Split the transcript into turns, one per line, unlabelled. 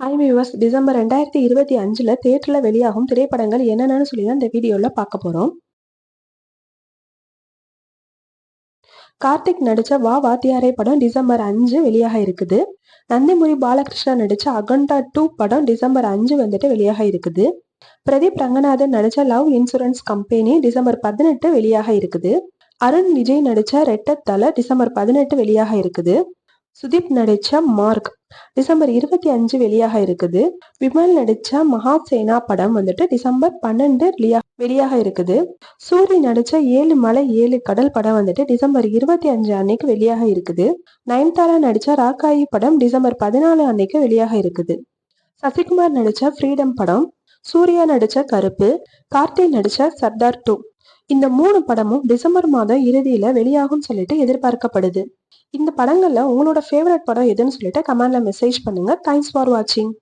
Hi viewers, December 2025ல் தியேட்டரில் வெளியாகும் திரைப்படங்கள் என்னென்னு சொல்லி தான் இந்த வீடியோவில் பார்க்க போகிறோம். கார்த்திக் நடித்த வா வாத்தியாரே படம் டிசம்பர் 5 வெளியாக இருக்குது. நந்திமுரி பாலகிருஷ்ணா நடித்த அகண்டா 2 படம் டிசம்பர் 5 வந்துட்டு வெளியாக இருக்குது. பிரதீப் ரங்கநாதன் நடித்த லவ் இன்சூரன்ஸ் கம்பெனி டிசம்பர் 18 வெளியாக இருக்குது. அருண் விஜய் நடித்த ரெட்டத்தல டிசம்பர் 18 வெளியாக இருக்குது. சுதீப் நடித்த மார்க் டிசம்பர் 25 வெளியாக இருக்குது. விமல் நடித்த மகாசேனா படம் வந்துட்டு டிசம்பர் 12 வெளியாக இருக்குது. சூரி நடித்த 7 மலை 7 கடல் படம் வந்துட்டு டிசம்பர் 25 அன்னைக்கு வெளியாக இருக்குது. நயன்தாரா நடித்த ராக்காயி படம் டிசம்பர் 14 அன்னைக்கு வெளியாக இருக்குது. சசிகுமார் நடித்த ஃப்ரீடம் படம், சூர்யா நடித்த கருப்பு, கார்த்தி நடித்த சர்தார் 2 இந்த 3 படமும் டிசம்பர் மாதம் இறுதியில வெளியாகும் சொல்லிட்டு எதிர்பார்க்கப்படுது. இந்த படங்கள்ல உங்களோட ஃபேவரட் படம் எதுன்னு சொல்லிட்டு கமெண்ட்ல மெசேஜ் பண்ணுங்க. தேங்க்ஸ் ஃபார் வாட்சிங்.